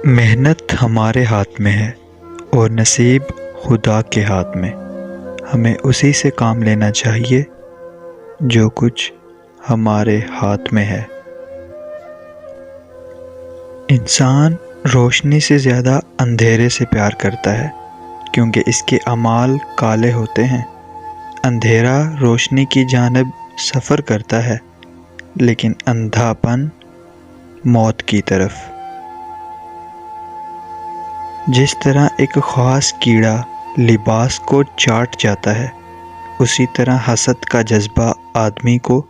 محنت ہمارے ہاتھ میں ہے اور نصیب خدا کے ہاتھ میں۔ ہمیں اسی سے کام لینا چاہیے جو کچھ ہمارے ہاتھ میں ہے۔ انسان روشنی سے زیادہ اندھیرے سے پیار کرتا ہے کیونکہ اس کے اعمال کالے ہوتے ہیں۔ اندھیرا روشنی کی جانب سفر کرتا ہے لیکن اندھا پن موت کی طرف۔ جس طرح ایک خاص کیڑا لباس کو چاٹ جاتا ہے، اسی طرح حسد کا جذبہ آدمی کو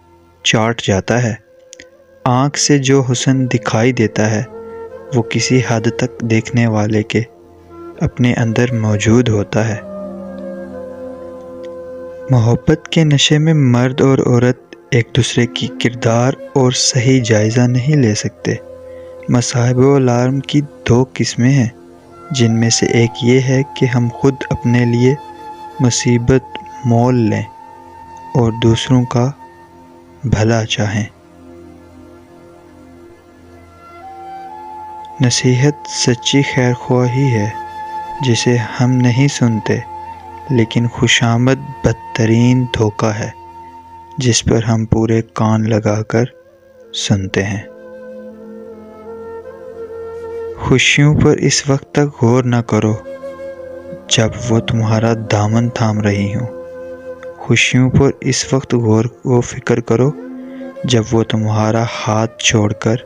چاٹ جاتا ہے۔ آنکھ سے جو حسن دکھائی دیتا ہے وہ کسی حد تک دیکھنے والے کے اپنے اندر موجود ہوتا ہے۔ محبت کے نشے میں مرد اور عورت ایک دوسرے کی کردار اور صحیح جائزہ نہیں لے سکتے۔ مصائب و الارم کی دو قسمیں ہیں، جن میں سے ایک یہ ہے کہ ہم خود اپنے لیے مصیبت مول لیں اور دوسروں کا بھلا چاہیں۔ نصیحت سچی خیر خواہی ہے جسے ہم نہیں سنتے، لیکن خوشامد بدترین دھوکہ ہے جس پر ہم پورے کان لگا کر سنتے ہیں۔ خوشیوں پر اس وقت تک غور نہ کرو جب وہ تمہارا دامن تھام رہی ہوں۔ خوشیوں پر اس وقت غور و فکر کرو جب وہ تمہارا ہاتھ چھوڑ کر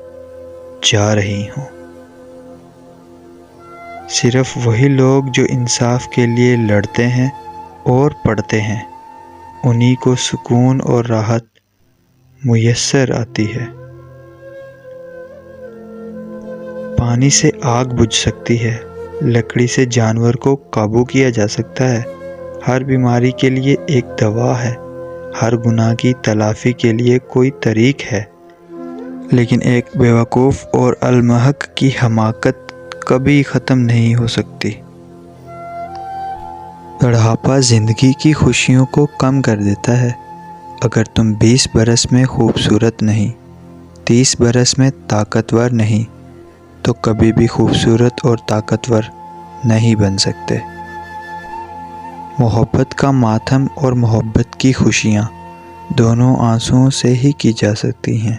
جا رہی ہوں۔ صرف وہی لوگ جو انصاف کے لیے لڑتے ہیں اور پڑھتے ہیں، انہی کو سکون اور راحت میسر آتی ہے۔ پانی سے آگ بجھ سکتی ہے، لکڑی سے جانور کو قابو کیا جا سکتا ہے، ہر بیماری کے لیے ایک دوا ہے، ہر گناہ کی تلافی کے لیے کوئی طریق ہے، لیکن ایک بیوقوف اور المحق کی حماقت کبھی ختم نہیں ہو سکتی۔ بڑھاپا زندگی کی خوشیوں کو کم کر دیتا ہے۔ اگر تم 20 برس میں خوبصورت نہیں، 30 برس میں طاقتور نہیں، تو کبھی بھی خوبصورت اور طاقتور نہیں بن سکتے۔ محبت کا ماتم اور محبت کی خوشیاں دونوں آنسوؤں سے ہی کی جا سکتی ہیں،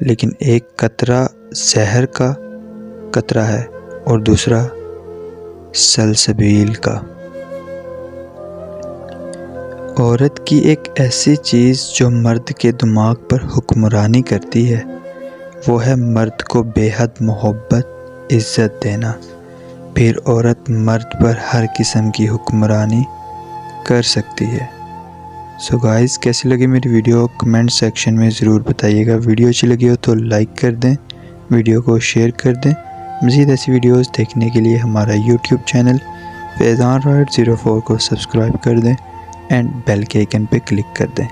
لیکن ایک قطرہ زہر کا قطرہ ہے اور دوسرا سلسبیل کا۔ عورت کی ایک ایسی چیز جو مرد کے دماغ پر حکمرانی کرتی ہے، وہ ہے مرد کو بے حد محبت عزت دینا۔ پھر عورت مرد پر ہر قسم کی حکمرانی کر سکتی ہے۔ سو گائز، کیسی لگی میری ویڈیو کمنٹ سیکشن میں ضرور بتائیے گا۔ ویڈیو اچھی لگی ہو تو لائک کر دیں، ویڈیو کو شیئر کر دیں۔ مزید ایسی ویڈیوز دیکھنے کے لیے ہمارا یوٹیوب چینل فیضان رائڈ 04 کو سبسکرائب کر دیں اینڈ بیل کے آئیکن پہ کلک کر دیں۔